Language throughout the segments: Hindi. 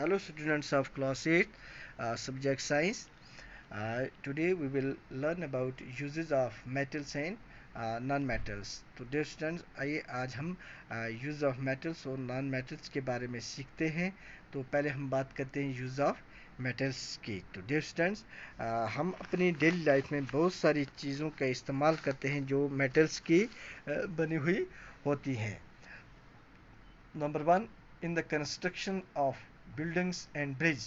Hello students of class 8 subject science. Today we will learn about uses of metals and non-metals. तो dear students आइए आज हम यूज़ ऑफ मेटल्स और नॉन मेटल्स के बारे में सीखते हैं. तो पहले हम बात करते हैं यूज़ ऑफ मेटल्स की. तो dear students हम अपनी डेली लाइफ में बहुत सारी चीज़ों का इस्तेमाल करते हैं जो मेटल्स की बनी हुई होती हैं. Number one, in the construction of buildings and bridge,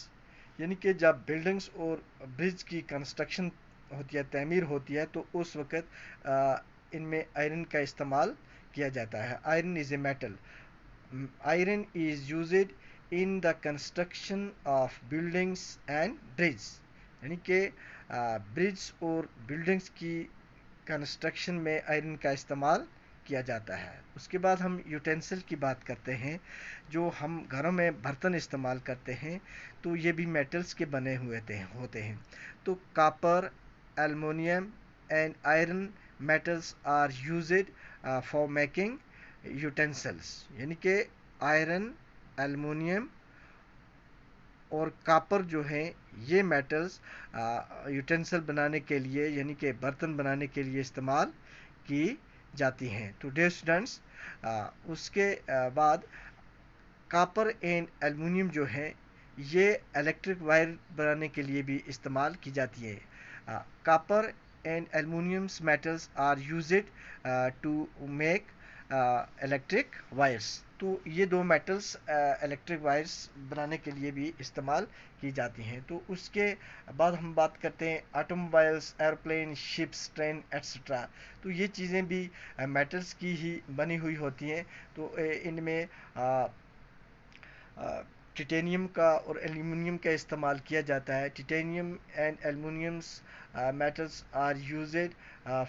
यानी कि जब बिल्डिंग्स और ब्रिज की कंस्ट्रक्शन होती है, तमीर होती है, तो उस वक्त इनमें आयरन का इस्तेमाल किया जाता है. Iron is a metal. Iron is used in the construction of buildings and bridge, यानी कि ब्रिज और बिल्डिंग्स की कंस्ट्रक्शन में आयरन का इस्तेमाल किया जाता है. उसके बाद हम यूटेंसिल की बात करते हैं. जो हम घरों में बर्तन इस्तेमाल करते हैं तो ये भी मेटल्स के बने हुए होते हैं. तो copper, aluminium and iron metals are used for making utensils, यानी कि आयरन, एल्युमिनियम और कॉपर जो हैं ये मेटल्स यूटेंसिल बनाने के लिए, यानी कि बर्तन बनाने के लिए इस्तेमाल की जाती हैं. तो डियर स्टूडेंट्स उसके बाद कॉपर एंड एल्युमिनियम जो है ये इलेक्ट्रिक वायर बनाने के लिए भी इस्तेमाल की जाती है. Copper and aluminium metals are used to make electric wires. तो ये दो मेटल्स इलेक्ट्रिक वायर्स बनाने के लिए भी इस्तेमाल की जाती हैं. तो उसके बाद हम बात करते हैं automobiles, airplane, ships, train etcetera. तो ये चीज़ें भी मेटल्स की ही बनी हुई होती हैं. तो इनमें टिटेनियम का और एल्युमिनियम का इस्तेमाल किया जाता है. Titanium and aluminiums metals are used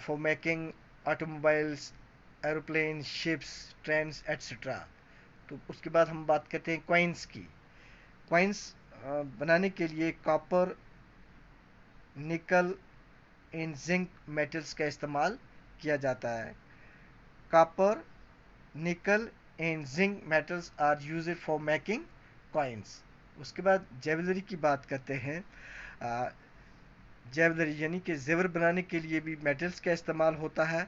for making automobiles, aeroplane, ships, trains etcetera. तो उसके बाद हम बात करते हैं कॉइन्स की. कॉइन्स बनाने के लिए copper, nickel and zinc metals का इस्तेमाल किया जाता है. Copper, nickel and zinc metals are used for making coins. उसके बाद ज्वेलरी की बात करते हैं. ज्वेलरी यानी कि जेवर बनाने के लिए भी मेटल्स का इस्तेमाल होता है.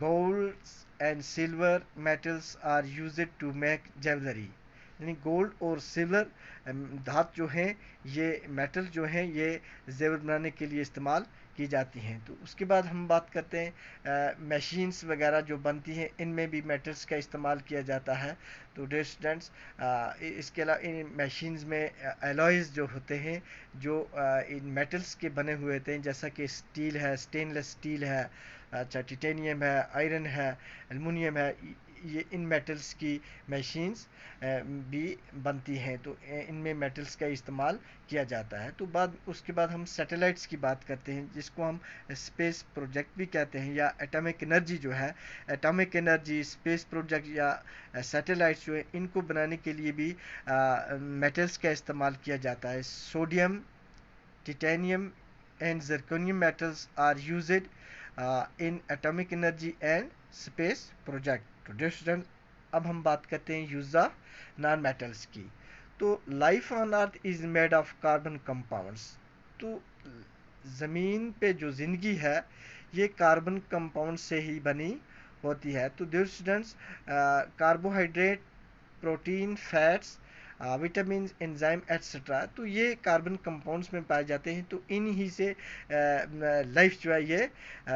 Gold and silver metals are used to make jewellery, यानी गोल्ड और सिल्वर धातु जो हैं ये मेटल जो हैं ये जेवर बनाने के लिए इस्तेमाल की जाती हैं. तो उसके बाद हम बात करते हैं मशीन्स वगैरह जो बनती हैं इनमें भी मेटल्स का इस्तेमाल किया जाता है. तो डियर स्टूडेंट्स इसके अलावा इन मशीन्स में एलॉयज़ जो होते हैं जो इन मेटल्स के बने हुए होते हैं, जैसा कि स्टील है, स्टेनलेस स्टील है, अच्छा टिटेनियम है, आयरन है, एल्युमिनियम है. ये इन मेटल्स की मशीन्स भी बनती हैं. तो इनमें मेटल्स का इस्तेमाल किया जाता है. तो उसके बाद हम सैटेलाइट्स की बात करते हैं जिसको हम स्पेस प्रोजेक्ट भी कहते हैं, या एटॉमिक एनर्जी जो है, एटॉमिक एनर्जी, स्पेस प्रोजेक्ट या सैटेलाइट्स जो है इनको बनाने के लिए भी मेटल्स का इस्तेमाल किया जाता है. Sodium, titanium and zirconium metals are used in atomic energy and space project. तो डियर स्टूडेंट अब हम बात करते हैं यूज ऑफ नॉन मेटल्स की. तो life on earth is made of carbon compounds. तो ज़मीन पे जो ज़िंदगी है ये कार्बन कंपाउंड से ही बनी होती है. तो dear students carbohydrate, protein, fats, vitamin, enzyme etcetera तो ये कार्बन कंपाउंड्स में पाए जाते हैं. तो इन ही से लाइफ जो है ये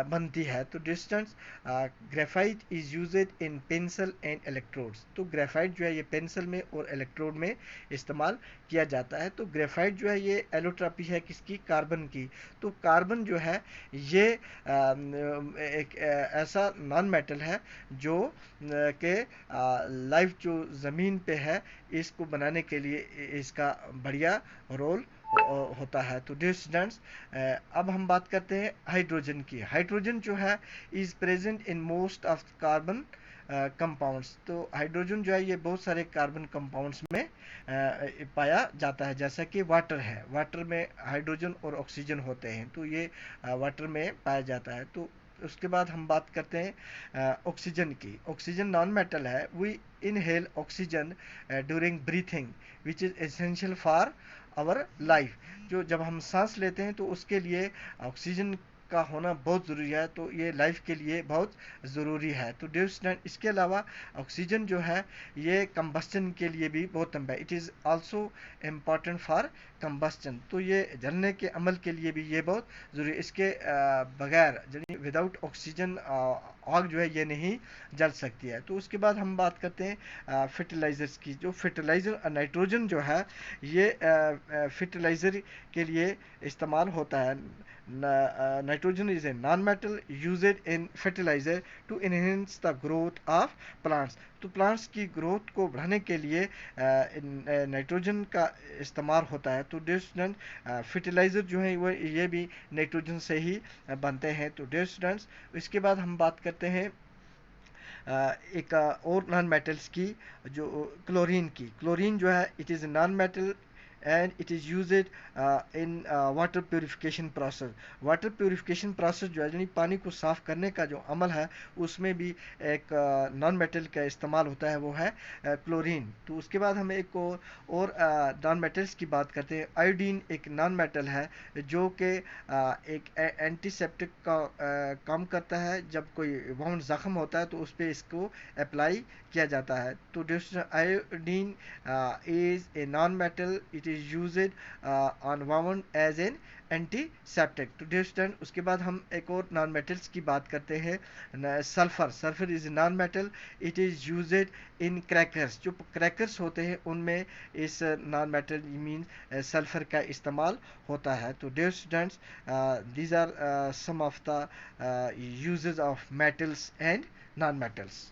बनती है. तो distance graphite is used in pencil and electrodes. तो ग्रेफाइट जो है ये पेंसिल में और इलेक्ट्रोड में इस्तेमाल किया जाता है. तो ग्रेफाइट जो है ये एलोट्रॉपी है किसकी, कार्बन की. तो कार्बन जो है ये एक ऐसा नॉन मेटल है जो के लाइफ जो ज़मीन पे है इसको बनाने के लिए इसका बढ़िया रोल होता है. तो डियर स्टूडेंट्स अब हम बात करते हैं हाइड्रोजन की. हाइड्रोजन जो है is present in most of carbon compounds. तो हाइड्रोजन जो है ये बहुत सारे कार्बन कंपाउंड्स में पाया जाता है, जैसा कि वाटर है, वाटर में हाइड्रोजन और ऑक्सीजन होते हैं. तो ये वाटर में पाया जाता है. तो उसके बाद हम बात करते हैं ऑक्सीजन की। ऑक्सीजन नॉन मेटल है। We inhale oxygen during breathing which is essential for our life. जो जब हम सांस लेते हैं तो उसके लिए ऑक्सीजन का होना बहुत ज़रूरी है, तो ये लाइफ के लिए बहुत ज़रूरी है। तो डियर स्टूडेंट, इसके अलावा ऑक्सीजन जो है ये कंबस्टन के लिए भी बहुत अहम है। It is also important for combustion. तो ये जलने के अमल के लिए भी ये बहुत ज़रूरी है। इसके बगैर विदाउट ऑक्सीजन आग जो है ये नहीं जल सकती है। तो उसके बाद हम बात करते हैं फर्टिलाइज़र्स की। जो फर्टिलाइज़र नाइट्रोजन जो है ये फर्टिलाइज़र के लिए इस्तेमाल होता है। Nitrogen is a non metal used in fertiliser to enhance the growth of plants. तो प्लांट्स की ग्रोथ को बढ़ाने के लिए नाइट्रोजन का इस्तेमाल होता है। तो डियर स्टूडेंट, फर्टिलाइज़र जो है वो ये भी नाइट्रोजन से ही बनते हैं। तो डियर स्टूडेंट्स, इसके बाद हम बात करते हैं एक और नॉन मेटल्स की, जो क्लोरीन की। क्लोरीन जो है it is non metal and it is used in water purification process. Water purification process जो है यानी पानी को साफ़ करने का जो अमल है उसमें भी एक नॉन मेटल का इस्तेमाल होता है, वो है क्लोरीन। तो उसके बाद हम एक और नॉन मेटल्स की बात करते हैं। आयोडीन एक नॉन मेटल है जो कि एक एंटीसेप्टिक का काम करता है। जब कोई वाउंड ज़ख्म होता है तो उस पर इसको अप्लाई किया जाता है। तो iodine is a non-metal. It is used on wound as an antiseptic. तो डियर स्टूडेंट, उसके बाद हम एक और नॉन मेटल्स की बात करते हैं। Sulphur. Sulphur is non metal. It is used in crackers. जो क्रैकर्स होते हैं उनमें इस नॉन मेटल मीन सल्फर का इस्तेमाल होता है। तो dear students, these are some of the uses of metals and non metals.